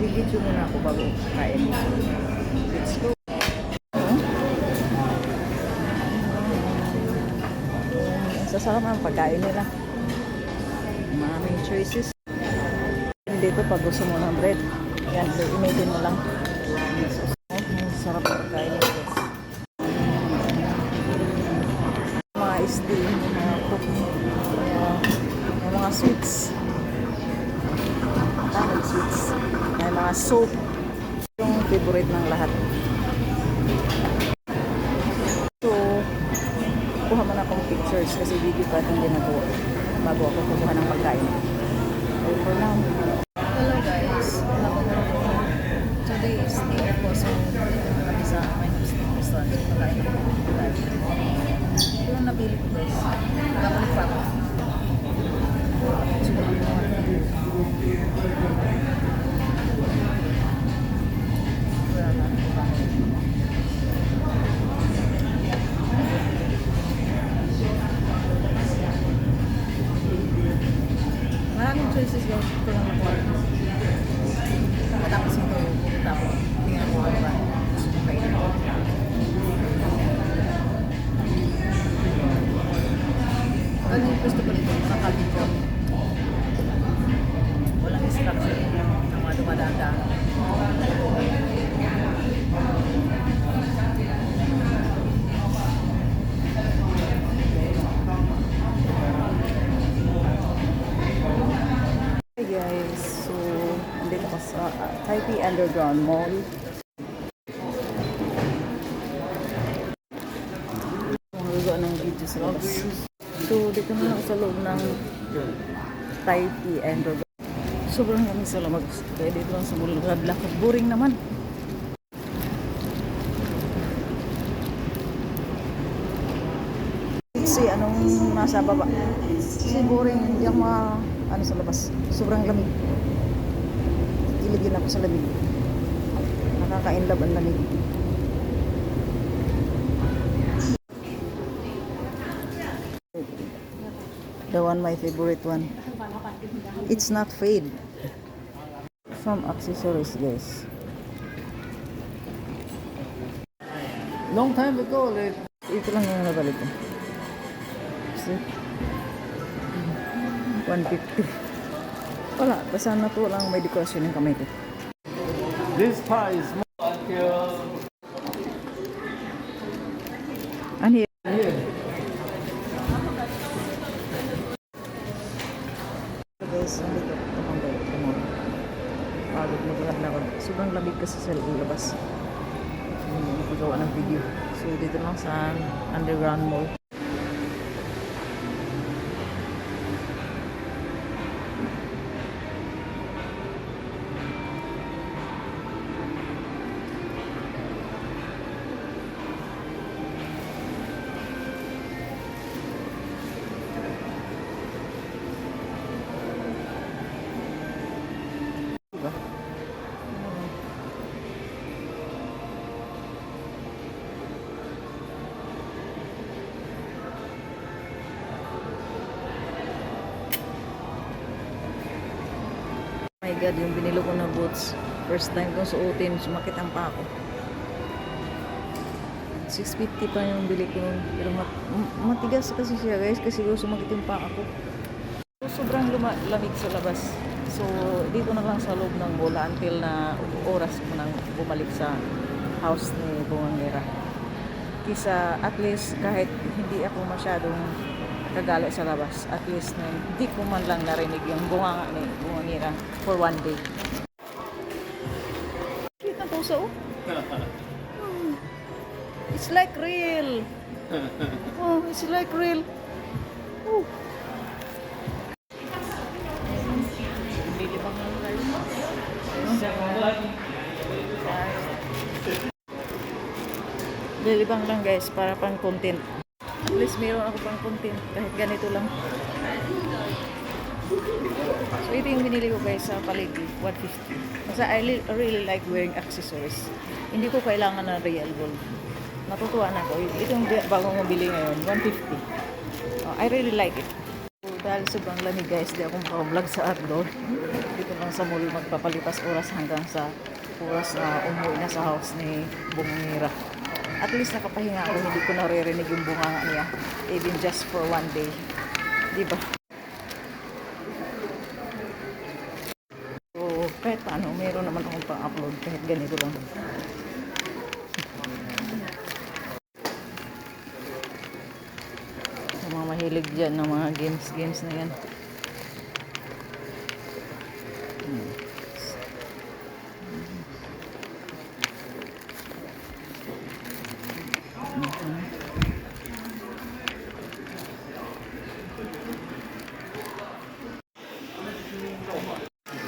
Video muna ako bago kain. Let's go. Sasarap ang pagkain nila. Maraming choices. Dito pag gusto mo ng bread, yan, imitin mo lang. Sarap ang pagkain nila. Mga steam, mga cook, may mga sweets. Daming sweets. May mga soup. Yung favorite ng lahat. So, kuha mo na akong pictures kasi video pa hindi na po bago ako kukuha ng pagkain. So, for now. Hello guys. Today is day ako so kami sa my restaurant. So, pagkain ko pagkain. Ito yung nabili ko guys. Babalik pa ako. Maraming choices yung ito lang ako. Matapos ito, pupunta ako. Tingnan ko ano ba. Kainin ko. Ano yung gusto ko dito? Kakabin ko. Walang instruction ng mga dumadaan. Hey guys, so andito ko sa Taipei Underground Mall. Magawa ng video sa labas. So dito na ako sa loob ng Taipei Underground. Sobrang kami sa lamag. Kaya dito lang sa mall lakad. Boring naman. Si anong nasa baba. Si boring. Hindi ako ano sa labas. Sobrang lamig. Kiligin ako sa lamig. Nakaka-inlove ang lamig. The one, my favorite one. It's not fade. Some accessories, guys. Long time ago, Ito lang yung nabalik ko. See? 150. Wala, basta na to lang may dekorasyon ng kamay ko. this pie is more like Ano yun? here. Guys, nandito ito pang balik ko mo. Pagod maglakad. Sobrang lamig kasi sa labas. Hindi ko gawa ng video. So dito lang sa Underground Mall. Diba? Oh my God, yung binilo ko na boots. First time kong suotin, sumakit ang pa ako. 650 pa yung bili ko. Pero matigas kasi siya guys, kasi sumakit yung pa ako. Sobrang lamig sa labas. So, dito na lang sa loob ng bola until na oras ko nang bumalik sa house ni Bungangera. Kisa at least kahit hindi ako masyadong kagala sa labas, at least na hindi ko man lang narinig yung bunganga ni Bungangera for one day. Cute ang puso, oh. It's like real. Oh, it's like real. Oh. Lilibang lang guys para pang content. At least meron ako pang content kahit ganito lang. So ito yung binili ko guys sa Paligi, 150. Kasi I really like wearing accessories. Hindi ko kailangan ng real gold. Natutuwa na ako. Ito yung bagong mabili ngayon, 150. I really like it. So, dahil sobrang lamig guys, di ako maka-vlog sa outdoor. dito lang sa mall magpapalipas oras hanggang sa oras na umuwi na sa house ni Bungera. At least nakapahinga ako, hindi ko naririnig yung bunganga niya, even just for one day. Diba? So, kahit paano, meron naman akong pang-upload kahit ganito lang. Sa mga mahilig dyan ng mga games na yan.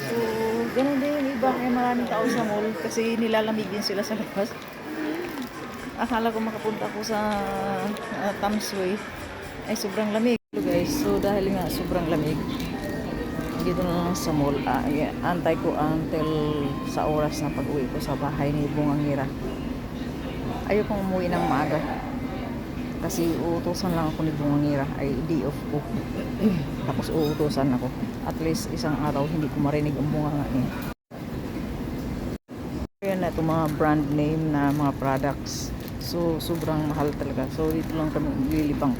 So, ganun din yung iba, kaya maraming tao sa mall kasi nilalamig din sila sa labas. Akala ko makapunta ako sa Thamesway ay sobrang lamig. So guys, so dahil nga sobrang lamig, dito na lang sa mall, antay ko until sa oras na pag-uwi ko sa bahay ni Bungera. Ayokong umuwi ng maaga kasi uutusan lang ako ni Bungera, ay day off ko. Tapos uutusan ako. At least isang araw hindi ko marinig ang bunganga niya. Kaya na itong mga brand name na mga products. So sobrang mahal talaga. So dito lang kami lilibang.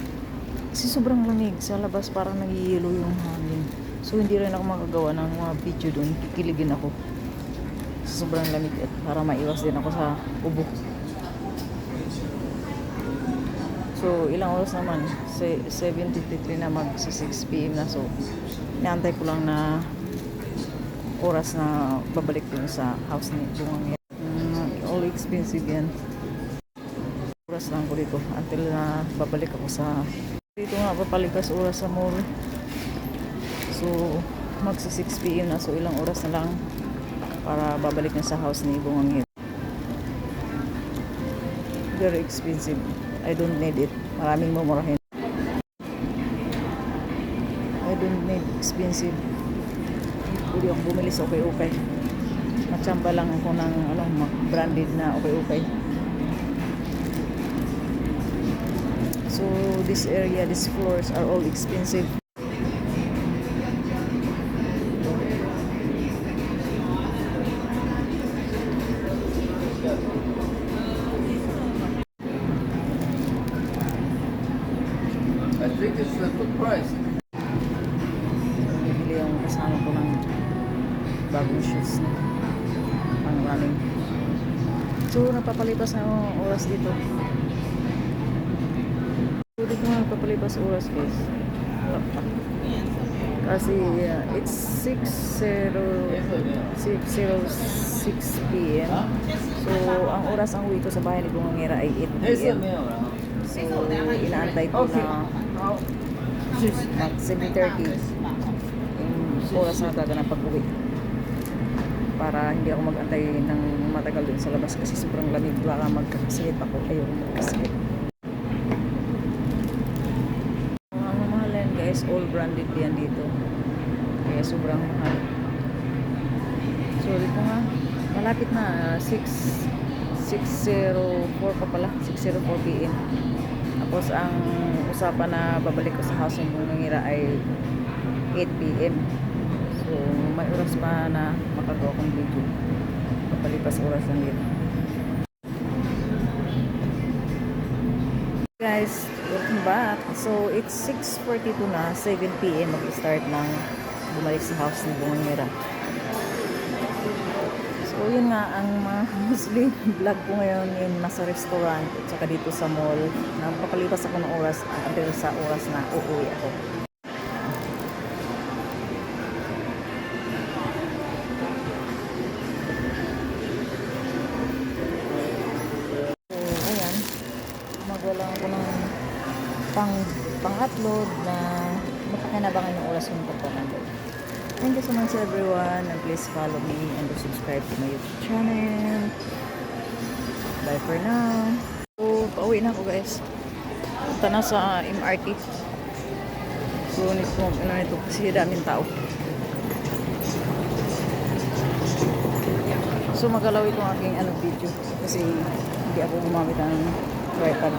Kasi sobrang lamig sa labas, parang nagiyelo yung hangin. So hindi rin ako makagawa ng mga video doon. Kikiligin ako. So, sobrang lamig at para maiwas din ako sa ubo. So ilang oras naman? 7:53 na mag 6 PM na. So inaantay ko lang na oras na babalik din sa house ni Bunganga. All expensive yan. Oras lang ko dito until na babalik ako sa dito nga papalipas oras sa mall. So magsa 6 PM na, so ilang oras na lang para babalik na sa house ni Bunganga. Very expensive. I don't need it. Maraming mumurahin. I don't need expensive. Pwede akong bumili sa okay-okay. Matsamba lang ako ng branded na okay-okay. So this area, these floors are all expensive. I think it's the price. Bibili yung kasama ko ng bagong shoes na pang running. So napapalipas na yung oras dito. So dito nga napapalipas oras guys. Kasi it's 6:06 PM. So ang oras ang uwi ko sa bahay ni Bunganga ay 8 PM. So inaantay ko na mag 7:30 yung oras na talaga ng pag-uwi para hindi ako mag-antay ng matagal dun sa labas kasi sobrang lamig, baka magkakasakit ako. Ayoko magkakasakit. Ang mahal yan guys, all branded yan dito kaya sobrang mahal. So dito nga malapit na 6:04 pa pala, 6:04 PM. Tapos ang usapan na babalik ko sa house ng Bunganga ay 8 PM. So may oras pa na makagawa kong video. Papalipas oras lang dito. Guys, welcome back. So it's 6:42 na, 7 PM mag-start ng bumalik sa house ng Bunganga. So yun nga ang mostly vlog ko ngayon yung nasa restaurant at saka dito sa mall. Napapalipas ako ng oras until sa oras na uuwi ako. So ayan, magwala ako ng pang-upload na mapakinabangan yung oras yung pagpapanood. Thank you so much everyone, and please follow me and subscribe to my YouTube channel. Bye for now. So, pauwi na ako guys. Punta na sa MRT. So, nito kasi daming tao. So, magalaw itong aking video kasi hindi ako gumamit ng tripod.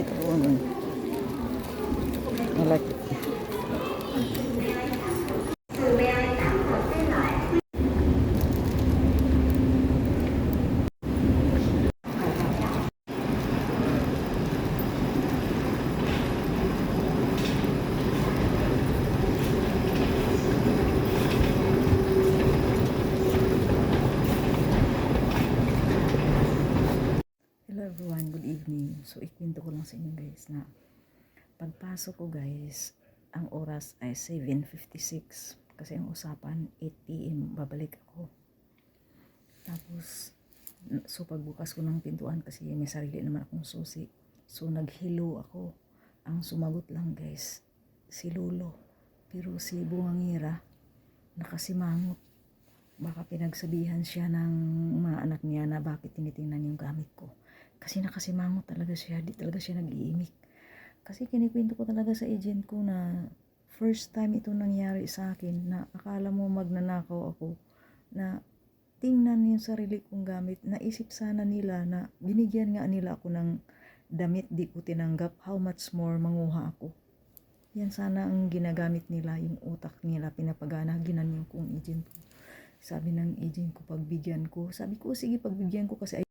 it. I like it. Hello everyone, good evening. So ikwento ko lang sa inyo guys na pagpasok ko guys, ang oras ay 7:56 kasi ang usapan 8 PM babalik ako. Tapos so pagbukas ko ng pintuan kasi may sarili naman akong susi. So naghilo ako. Ang sumagot lang guys si Lolo. Pero si Bungangira nakasimangot. Baka pinagsabihan siya ng mga anak niya na bakit tinitingnan yung gamit ko. Kasi nakasimangot talaga siya, di talaga siya nag-iimik. Kasi kinikwento ko talaga sa agent ko na first time ito nangyari sa akin na akala mo magnanakaw ako, na tingnan yung sarili kong gamit. Naisip sana nila na binigyan nga nila ako ng damit, di ko tinanggap, how much more manguha ako. Yan sana ang ginagamit nila, yung utak nila pinapagana, ginanyo kong agent ko. Sabi ng agent ko pagbigyan ko, sabi ko sige pagbigyan ko kasi